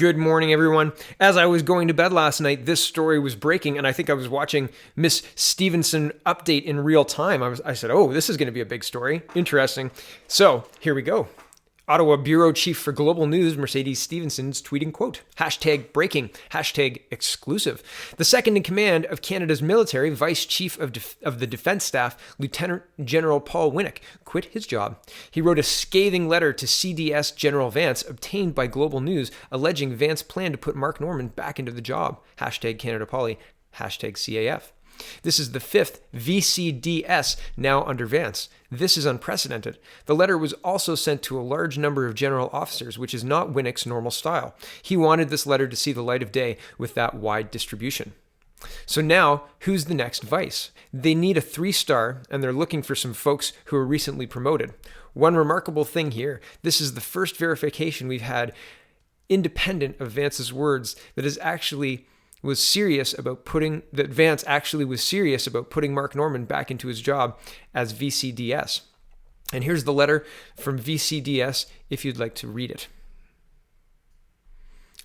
Good morning, everyone. As I was going to bed last night, this story was breaking, and I think I was watching Miss Stevenson update in real time. I said, oh, this is going to be a big story. Interesting. So here we go. Ottawa Bureau Chief for Global News, Mercedes Stevenson's tweeting, quote, #breaking, #exclusive. The second in command of Canada's military, Vice Chief of the Defence Staff, Lieutenant General Paul Wynnyk, quit his job. He wrote a scathing letter to CDS General Vance, obtained by Global News, alleging Vance planned to put Mark Norman back into the job. #CanadaPoly, #CAF. This is the fifth VCDS now under Vance. This is unprecedented. The letter was also sent to a large number of general officers, which is not Wynnyk's normal style. He wanted this letter to see the light of day with that wide distribution. So now, who's the next vice? They need a 3-star, and they're looking for some folks who were recently promoted. One remarkable thing here, this is the first verification we've had, independent of Vance's words, that Vance actually was serious about putting Mark Norman back into his job as VCDS. And here's the letter from VCDS if you'd like to read it.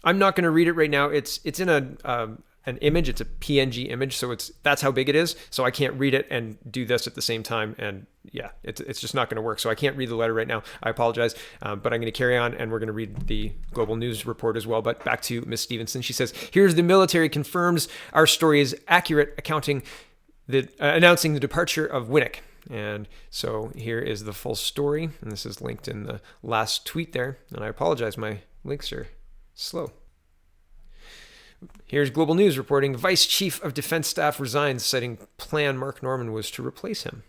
I'm not going to read it right now. It's in an image. It's a PNG image, so that's how big it is. So I can't read it and do this at the same time. And yeah, it's just not going to work. So I can't read the letter right now. I apologize, but I'm going to carry on, and we're going to read the Global News report as well. But back to Ms. Stevenson. She says, "Here's the military confirms our story is accurate, announcing the departure of Wynnyk." And so here is the full story, and this is linked in the last tweet there. And I apologize, my links are slow. Here's Global News reporting, Vice Chief of Defence Staff resigns, citing plan Mark Norman was to replace him.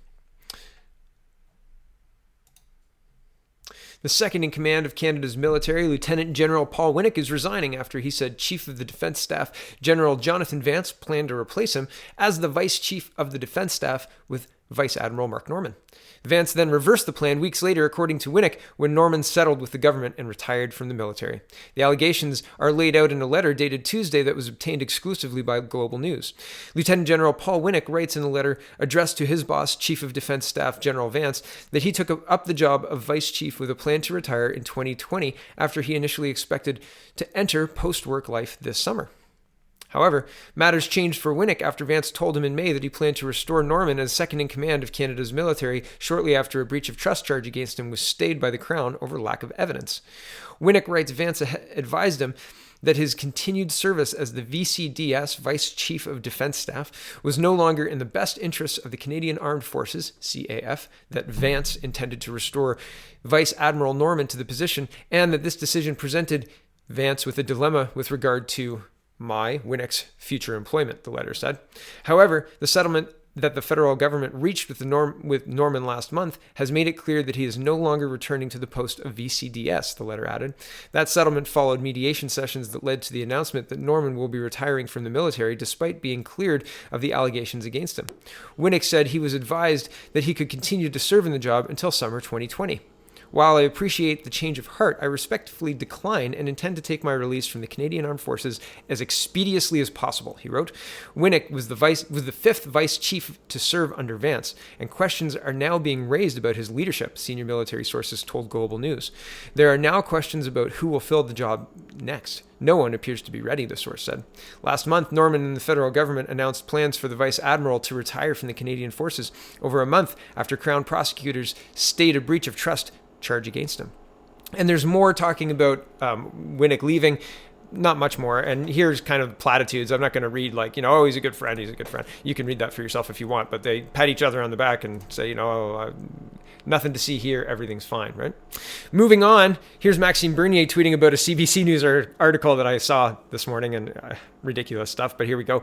The second in command of Canada's military, Lieutenant General Paul Wynnyk, is resigning after he said Chief of the Defence Staff General Jonathan Vance planned to replace him as the Vice Chief of the Defence Staff with Vice Admiral Mark Norman. Vance then reversed the plan weeks later, according to Wynnyk, when Norman settled with the government and retired from the military. The allegations are laid out in a letter dated Tuesday that was obtained exclusively by Global News. Lieutenant General Paul Wynnyk writes in a letter addressed to his boss, Chief of Defence Staff General Vance, that he took up the job of Vice Chief with a plan to retire in 2020 after he initially expected to enter post-work life this summer. However, matters changed for Wynnyk after Vance told him in May that he planned to restore Norman as second in command of Canada's military shortly after a breach of trust charge against him was stayed by the Crown over lack of evidence. Wynnyk writes Vance advised him that his continued service as the VCDS, Vice Chief of Defence Staff, was no longer in the best interests of the Canadian Armed Forces, CAF, that Vance intended to restore Vice Admiral Norman to the position, and that this decision presented Vance with a dilemma with regard to Wynnyk's future employment, the letter said. However, the settlement that the federal government reached with Norman last month has made it clear that he is no longer returning to the post of VCDS, the letter added. That settlement followed mediation sessions that led to the announcement that Norman will be retiring from the military despite being cleared of the allegations against him. Wynnyk said he was advised that he could continue to serve in the job until summer 2020. While I appreciate the change of heart, I respectfully decline and intend to take my release from the Canadian Armed Forces as expeditiously as possible, he wrote. Wynnyk was the fifth vice chief to serve under Vance, and questions are now being raised about his leadership, senior military sources told Global News. There are now questions about who will fill the job next. No one appears to be ready, the source said. Last month, Norman and the federal government announced plans for the Vice Admiral to retire from the Canadian Forces over a month after Crown prosecutors stayed a breach of trust charge against him. And there's more talking about Wynnyk leaving, not much more. And here's kind of platitudes. I'm not going to read oh, he's a good friend. You can read that for yourself if you want, but they pat each other on the back and say, nothing to see here. Everything's fine, right? Moving on, here's Maxime Bernier tweeting about a CBC News article that I saw this morning, and ridiculous stuff, but here we go.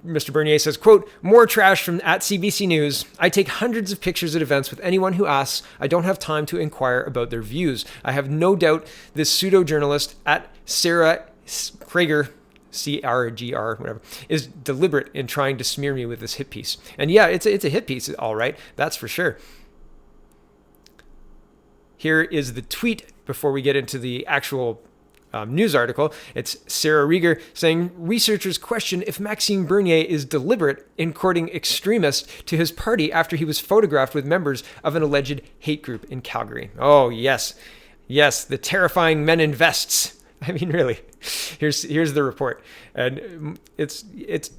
Mr. Bernier says, quote, "More trash from at CBC News. I take hundreds of pictures at events with anyone who asks. I don't have time to inquire about their views. I have no doubt this pseudo-journalist at Sarah Rieger, CRGR, whatever, is deliberate in trying to smear me with this hit piece." And yeah, it's a hit piece, all right. That's for sure. Here is the tweet before we get into the actual news article. It's Sarah Rieger saying, researchers question if Maxime Bernier is deliberate in courting extremists to his party after he was photographed with members of an alleged hate group in Calgary. Oh, yes. Yes, the terrifying men in vests I mean, really, here's the report, and it's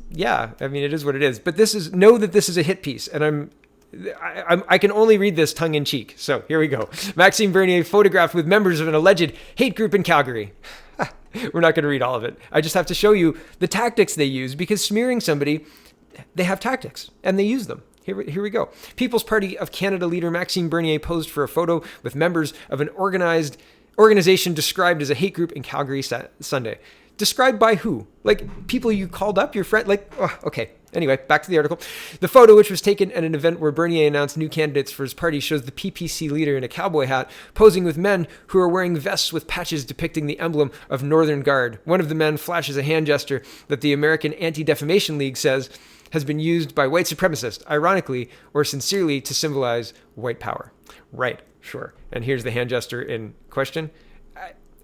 yeah. I mean, it is what it is. But know that this is a hit piece, and I can only read this tongue in cheek. So here we go. Maxime Bernier photographed with members of an alleged hate group in Calgary. We're not going to read all of it. I just have to show you the tactics they use, because smearing somebody, they have tactics and they use them. Here we go. People's Party of Canada leader Maxime Bernier posed for a photo with members of an organization described as a hate group in Calgary Sunday. Described by who? Like people you called up, your friend? Like, oh, okay. Anyway, back to the article. The photo, which was taken at an event where Bernier announced new candidates for his party, shows the PPC leader in a cowboy hat posing with men who are wearing vests with patches depicting the emblem of Northern Guard. One of the men flashes a hand gesture that the American Anti-Defamation League says has been used by white supremacists, ironically or sincerely, to symbolize white power. Right, sure. And here's the hand gesture in question.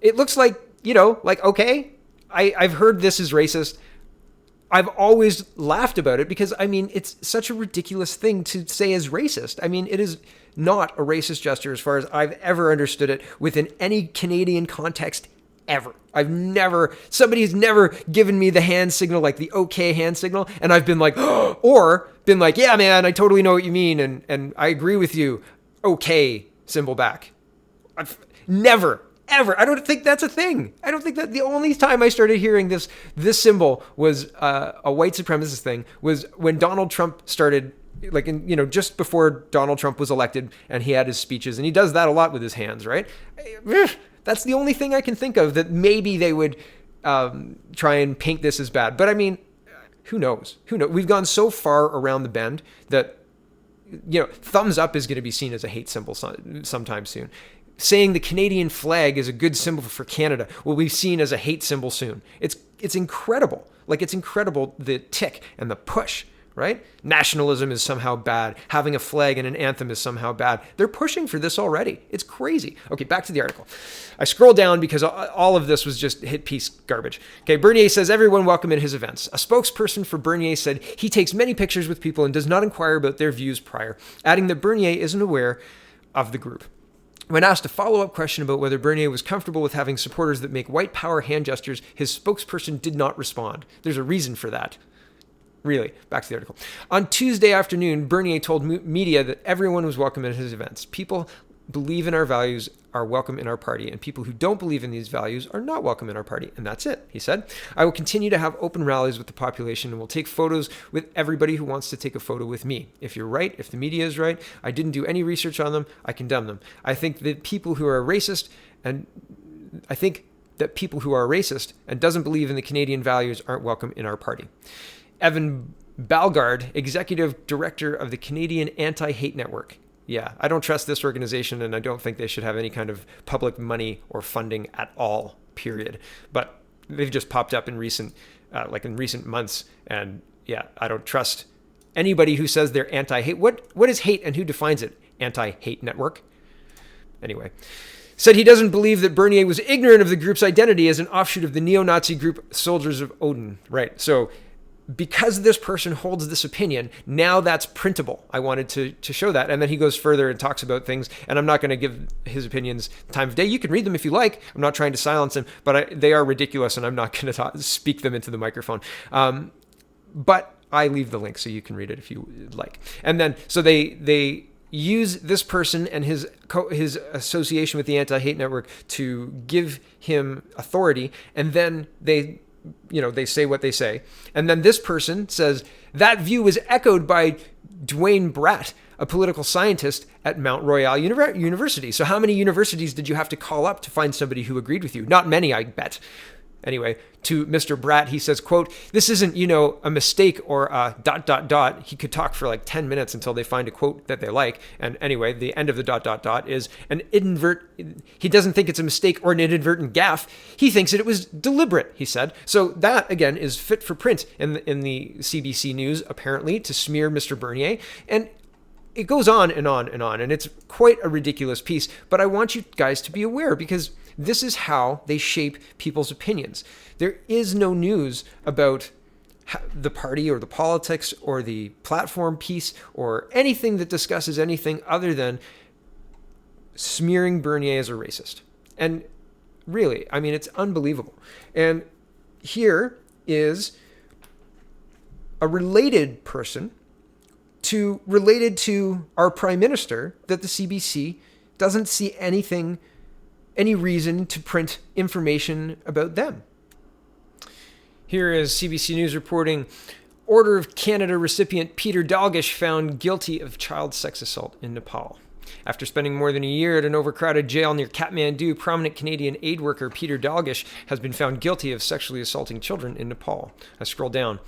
It looks like, like, okay, I've heard this is racist. I've always laughed about it because, I mean, it's such a ridiculous thing to say is racist. I mean, it is not a racist gesture as far as I've ever understood it within any Canadian context ever. Somebody's never given me the hand signal, like the okay hand signal, and I've been like, or been like, yeah, man, I totally know what you mean, and I agree with you. Okay, symbol back. I've never. Ever. I don't think that's a thing. I don't think that the only time I started hearing this symbol was a white supremacist thing was when Donald Trump started, like, just before Donald Trump was elected, and he had his speeches, and he does that a lot with his hands, right? That's the only thing I can think of that maybe they would try and paint this as bad. But I mean, who knows? We've gone so far around the bend that, thumbs up is going to be seen as a hate symbol sometime soon. Saying the Canadian flag is a good symbol for Canada will be seen as a hate symbol soon. It's incredible. Like, it's incredible, the tick and the push, right? Nationalism is somehow bad. Having a flag and an anthem is somehow bad. They're pushing for this already. It's crazy. Okay, back to the article. I scrolled down because all of this was just hit piece garbage. Okay, Bernier says everyone welcome at his events. A spokesperson for Bernier said he takes many pictures with people and does not inquire about their views prior, adding that Bernier isn't aware of the group. When asked a follow-up question about whether Bernier was comfortable with having supporters that make white power hand gestures, his spokesperson did not respond. There's a reason for that. Really, back to the article. On Tuesday afternoon, Bernier told media that everyone was welcome at his events. People believe in our values are welcome in our party, and people who don't believe in these values are not welcome in our party. And that's it, he said. I will continue to have open rallies with the population and will take photos with everybody who wants to take a photo with me. If you're right, if the media is right, I didn't do any research on them, I condemn them. I think that people who are racist and doesn't believe in the Canadian values aren't welcome in our party. Evan Balgard, executive director of the Canadian Anti-Hate Network. Yeah, I don't trust this organization, and I don't think they should have any kind of public money or funding at all, period. But they've just popped up in recent months, and yeah, I don't trust anybody who says they're anti-hate. What is hate and who defines it? Anti-Hate Network. Anyway, said he doesn't believe that Bernier was ignorant of the group's identity as an offshoot of the neo-Nazi group Soldiers of Odin. Right, so because this person holds this opinion, now that's printable. I wanted to show that. And then he goes further and talks about things, and I'm not going to give his opinions time of day. You can read them if you like. I'm not trying to silence them, but they are ridiculous, and I'm not going to speak them into the microphone. But I leave the link so you can read it if you like. And then, so they use this person and his association with the Anti-Hate Network to give him authority, and then they say what they say. And then this person says, that view was echoed by Dwayne Bratt, a political scientist at Mount Royal University. So how many universities did you have to call up to find somebody who agreed with you? Not many, I bet. Anyway, to Mr. Bratt, he says, quote, this isn't, a mistake or a ... He could talk for like 10 minutes until they find a quote that they like. And anyway, the end of the ... is he doesn't think it's a mistake or an inadvertent gaffe. He thinks that it was deliberate, he said. So that, again, is fit for print in the CBC News, apparently, to smear Mr. Bernier. And it goes on and on and on. And it's quite a ridiculous piece. But I want you guys to be aware, because this is how they shape people's opinions. There is no news about the party or the politics or the platform piece or anything that discusses anything other than smearing Bernier as a racist. And Really. I mean, it's unbelievable. And here is a related person related to our prime minister that the CBC doesn't see any reason to print information about them. Here is CBC News reporting, Order of Canada recipient Peter Dalgish found guilty of child sex assault in Nepal. After spending more than a year at an overcrowded jail near Kathmandu, prominent Canadian aid worker Peter Dalgish has been found guilty of sexually assaulting children in Nepal. I scroll down.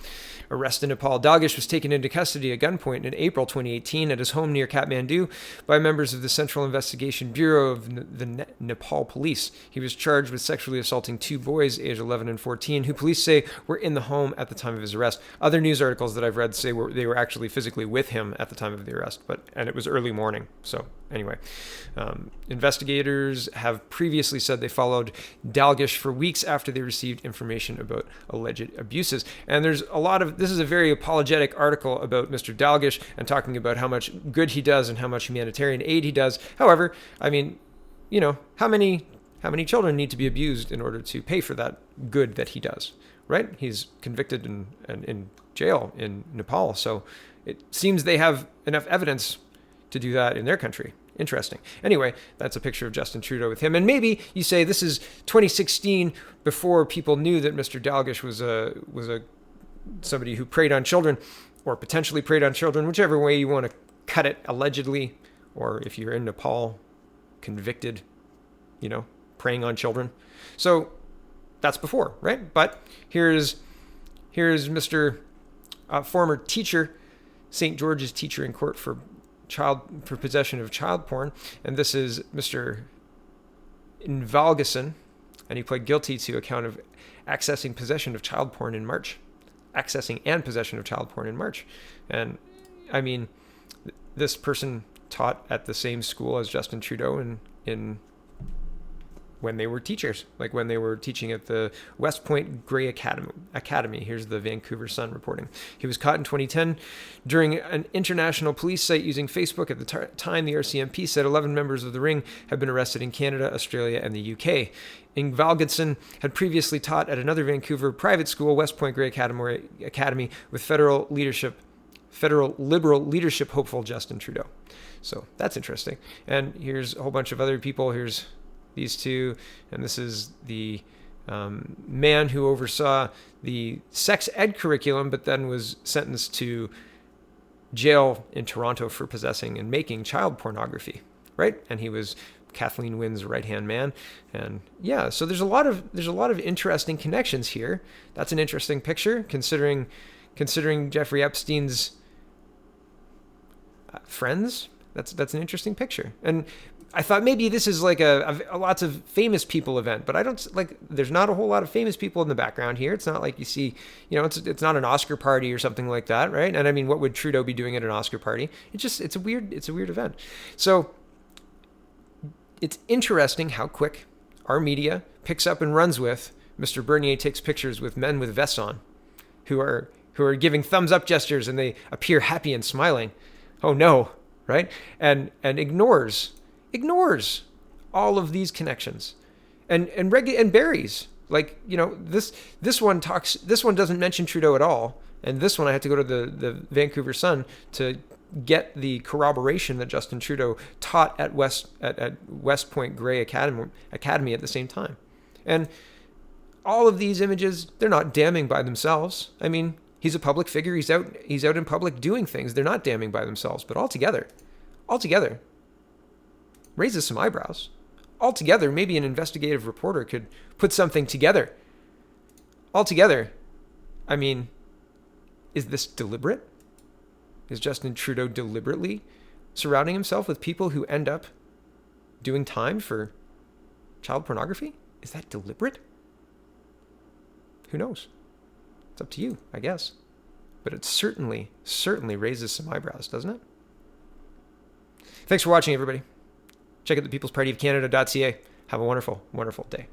Arrest in Nepal. Dalgish was taken into custody at gunpoint in April 2018 at his home near Kathmandu by members of the Central Investigation Bureau of the Nepal Police. He was charged with sexually assaulting 2 boys, aged 11 and 14, who police say were in the home at the time of his arrest. Other news articles that I've read say they were actually physically with him at the time of the arrest, and it was early morning. So anyway, investigators have previously said they followed Dalgish for weeks after they received information about alleged abuses. And this is a very apologetic article about Mr. Dalgish and talking about how much good he does and how much humanitarian aid he does. However, I mean, how many children need to be abused in order to pay for that good that he does, right? He's convicted and in jail in Nepal. So it seems they have enough evidence to do that in their country. Interesting. Anyway, that's a picture of Justin Trudeau with him. And maybe you say this is 2016, before people knew that Mr. Dalgish was a somebody who preyed on children, or potentially preyed on children, whichever way you want to cut it, allegedly, or if you're in Nepal, convicted, preying on children. So that's before, right? But here's Mr. Former teacher, St. George's teacher in court for possession of child porn, and this is Mr. Ingvaldson, and he pled guilty to a count of accessing possession of child porn in March. Accessing and possession of child porn in March. And I mean, this person taught at the same school as Justin Trudeau in when they were teachers, like when they were teaching at the West Point Grey Academy. Here's the Vancouver Sun reporting. He was caught in 2010 during an international police site using Facebook. At the time, the RCMP said 11 members of the ring had been arrested in Canada, Australia, and the UK. Ingvaldson had previously taught at another Vancouver private school, West Point Grey Academy, with federal Liberal leadership hopeful Justin Trudeau. So that's interesting. And here's a whole bunch of other people. Here's these two, and this is the man who oversaw the sex ed curriculum, but then was sentenced to jail in Toronto for possessing and making child pornography, right? And he was Kathleen Wynne's right-hand man. And yeah, so there's a lot of interesting connections here. That's an interesting picture, considering Jeffrey Epstein's friends. That's an interesting picture. And I thought maybe this is like a lots of famous people event, but I don't there's not a whole lot of famous people in the background here. It's not like you see, it's not an Oscar party or something like that, right? And I mean, what would Trudeau be doing at an Oscar party? It's a weird event. So it's interesting how quick our media picks up and runs with Mr. Bernier takes pictures with men with vests on who are giving thumbs up gestures, and they appear happy and smiling. Oh no, right? And ignores all of these connections and buries, this one doesn't mention Trudeau at all, and this one I had to go to the Vancouver Sun to get the corroboration that Justin Trudeau taught at West Point Grey Academy at the same time. And all of these images, they're not damning by themselves. I mean, he's a public figure. He's out in public doing things. They're not damning by themselves, but altogether, raises some eyebrows. Altogether, maybe an investigative reporter could put something together. Altogether, I mean, is this deliberate? Is Justin Trudeau deliberately surrounding himself with people who end up doing time for child pornography? Is that deliberate? Who knows? It's up to you, I guess. But it certainly raises some eyebrows, doesn't it? Thanks for watching, everybody. Check out thepeoplespartyofcanada.ca. Have a wonderful, wonderful day.